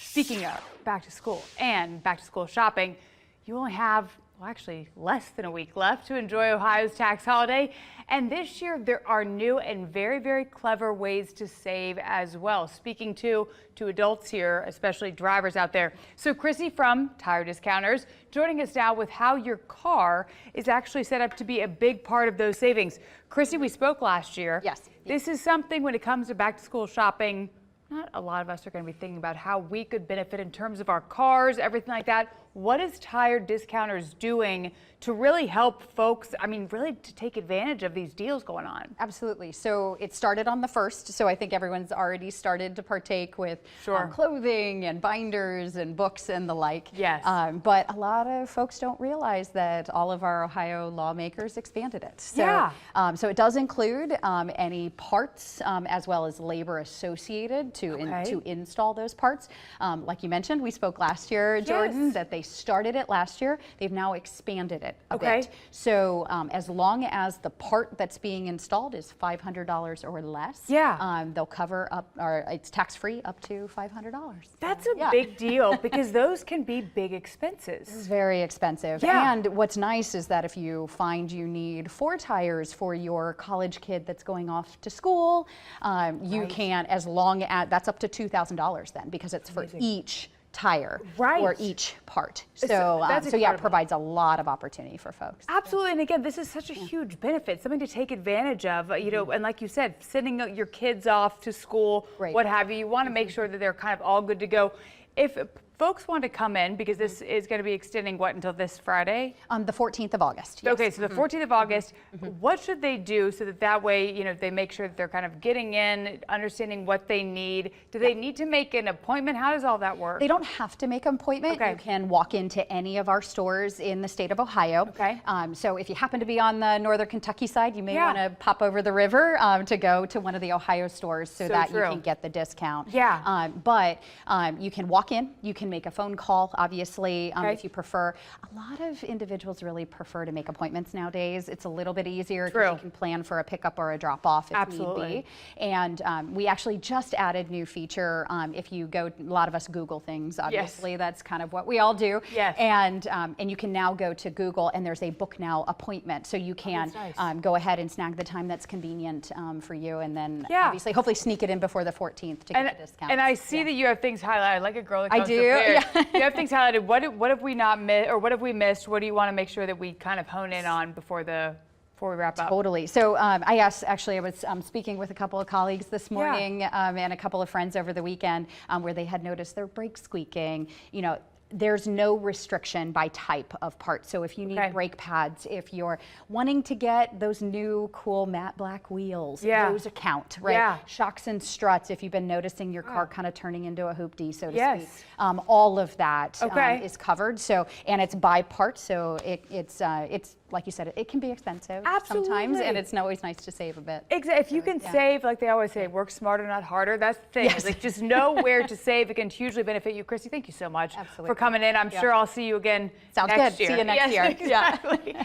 Speaking of back to school and back to school shopping, you only have, well, actually less than a week left to enjoy Ohio's tax holiday. And this year there are new and very, very clever ways to save as well. Speaking to adults here, especially drivers out there. So Chrissy from Tire Discounters joining us now with how your car is actually set up to be a big part of those savings. Chrissy, we spoke last year. Yes. This is something when it comes to back to school shopping, not a lot of us are going to be thinking about how we could benefit in terms of our cars, everything like that. What is Tire Discounters doing to really help folks, really to take advantage of these deals going on? Absolutely. So it started on the 1st. So I think everyone's already started to partake with clothing and binders and books and the like. Yes. But a lot of folks don't realize that all of our Ohio lawmakers expanded it. So, so it does include any parts as well as labor associated to install those parts. Like you mentioned, we spoke last year, Jordan, that they started it last year. They've now expanded it a bit. So as long as the part that's being installed is $500 or less, they'll cover up, or it's tax-free up to $500. That's a big deal because those can be big expenses. It's very expensive. And what's nice is that if you find you need 4 tires for your college kid that's going off to school, you can, as long as, that's up to $2,000 then, because it's for each tire or each part. So, yeah, it provides a lot of opportunity for folks. Absolutely. And again, this is such a huge benefit, something to take advantage of, you know, and like you said, sending your kids off to school, what have you, you want to make sure that they're kind of all good to go. If folks want to come in, because this is going to be extending what until this Friday? The 14th of August. Yes. Okay, so the 14th of August, what should they do so that way, you know, they make sure that they're kind of getting in, understanding what they need? Do they need to make an appointment? How does all that work? They don't have to make an appointment. You can walk into any of our stores in the state of Ohio. So if you happen to be on the northern Kentucky side, you may want to pop over the river to go to one of the Ohio stores so that you can get the discount. But you can walk in, you can make a phone call, obviously, if you prefer. A lot of individuals really prefer to make appointments nowadays. It's a little bit easier because you can plan for a pickup or a drop off if need be. And we actually just added new feature. If you go, a lot of us Google things, obviously, that's kind of what we all do. And you can now go to Google and there's a book now appointment. So you can go ahead and snag the time that's convenient for you, and then obviously hopefully sneak it in before the 14th to get the discount. And I see that you have things highlighted, like a girl that I comes do. prepared. You have things highlighted. What have we not missed, or what have we missed? What do you want to make sure that we kind of hone in on before we wrap up? Totally. So I was speaking with a couple of colleagues this morning and a couple of friends over the weekend where they had noticed their brakes squeaking. You know, there's no restriction by type of part. So if you need brake pads, if you're wanting to get those new cool matte black wheels, those count, right? Shocks and struts, if you've been noticing your car kind of turning into a hoopty, so to speak. All of that is covered. So, and it's by part, so it's like you said, it can be expensive sometimes, and it's always nice to save a bit. Exactly. If you can save, like they always say, work smarter, not harder. That's the thing. Like, just know where to save. It can hugely benefit you. Chrissy, thank you so much for coming in. I'm sure I'll see you again next year. See you next year. Exactly.